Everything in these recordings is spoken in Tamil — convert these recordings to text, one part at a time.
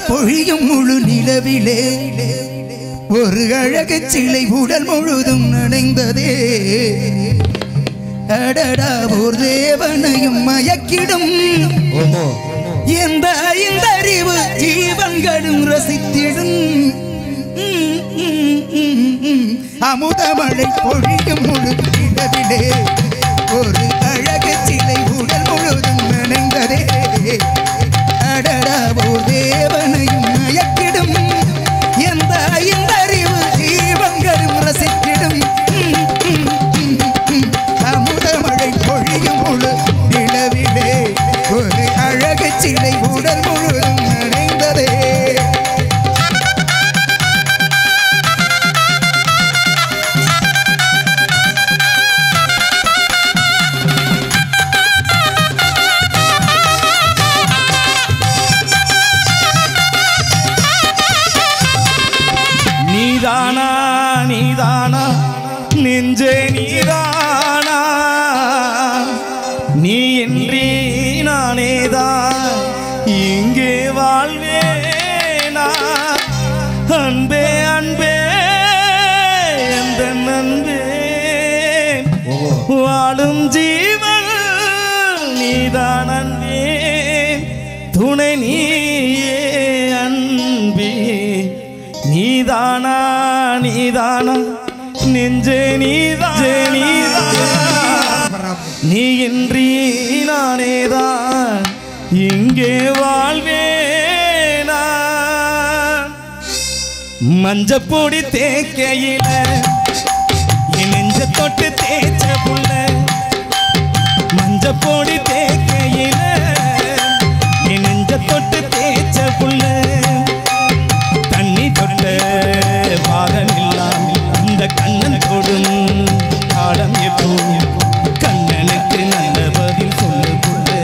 பொழியும் முழு நிலவிலே ஒரு அழகு சிலை உடல் முழுதும் நனைந்ததே அடடா ஓர் தேவனையும் மயக்கிடும் எந்த அறிவு ஜீவன்களும் ரசித்திடும் அமுதமழை பொழியும் முழு நிலவிலே ஒரு அழகு சிலை உடல் முழுதும் நனைந்ததே அடடா ஓர் தேவனையும் மயக்கிடும் எந்த அறிவு ஜீவன்களும் ரசித்திடும் அமுதமழை பொழியும் முழு நிலவிலே ஒரு அழகு சிலை உடல் முழுதும் நனைந்ததே நீதானா நீதானா நெஞ்சே நீதானா நீ இன்றி நானேதான் இங்கே வாழ்வேனா அன்பே அன்பே எந்த நன்பே வாழும் ஜீவன் நீதான் அன்பே துணை நீயே அன்பே நீதானா நீதானா நெஞ்சே நீதானா நீ இன்றி நானேதான் இங்கே வாழ்வேனா மஞ்சப்பொடி தேக்கையில என் நெஞ்ச தொட்டு தேய்ச்ச புள்ள மஞ்சப்பொடி தேக்கையில என் நெஞ்ச தொட்டு தேய்ச்ச புள்ள தண்ணி தொட்ட பாகம் இல்லாமல் அந்த கண்ணன் தொடும் காலம் எப்போ கண்ணனுக்கு நல்ல பதில் சொல்லு புள்ளே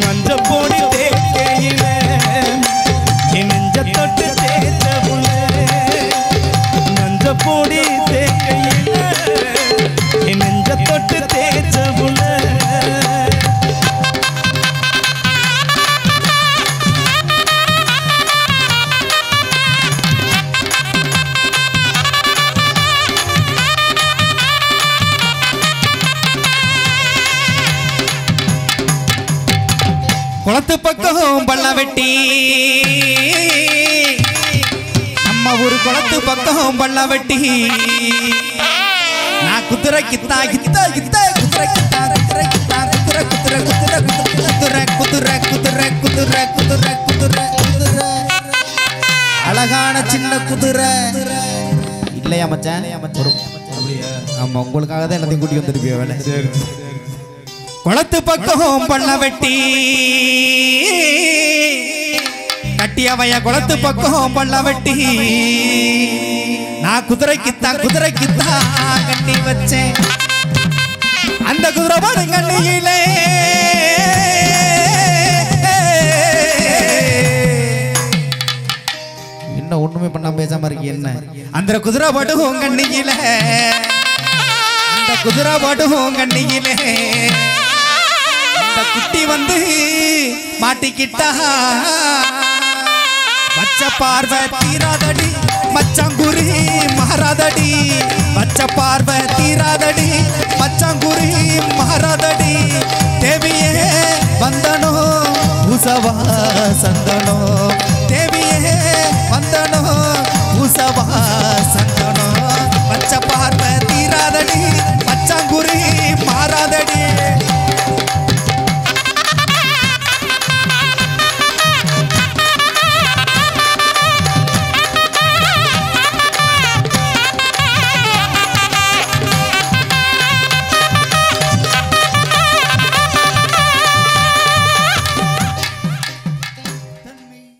மஞ்ச போடி தேக்கையில என் நெஞ்ச தொட்டு தேய்ச்ச புள்ளே மஞ்ச போடி தேக்கையில என் நெஞ்ச தொட்டு தேய்ச்ச புள்ளே குளத்து பக்கம் பள்ள வெட்டி நம்ம ஒரு குளத்து பக்கம் பள்ள வெட்டி நான் குதிரை கித்தா கித்தா கித்தா குதிரை கித்தா குதிரை கித்தா குதிரை குதிரை குதிரை குதிரை குதிரை குதிரை குதிரை குதிரை குதிரை குதிரை அழகான சின்ன குதிரை இல்லையா மச்சான் ஆமா உங்களுக்காக தான் எல்லாத்தையும் கூட்டி வந்திருப்பிய வேலை குளத்து பக்கம் பண்ண வெட்டி கட்டியவைய குளத்து பக்கம் பண்ண வெட்டி நான் குதிரைக்குத்தா கட்டி வச்சேன் அந்த குதிரை பாடு கண்ணியிலே இன்னும் ஒண்ணுமே பண்ணாம பேசாம இருக்கு என்ன அந்த குதிரை பாடும் கண்ணியில அந்த குதிரை பாடும் கண்ணியிலே குட்டி வந்து மாட்டிக்கிட்டா பச்சை பார்வை தீராதடி மச்சாங்குரி மாறாதடி பச்சை பார்வை தீராதடி மச்சாங்குரி மாறாதடி தேவியே வந்தனோ உசவா சந்தனோ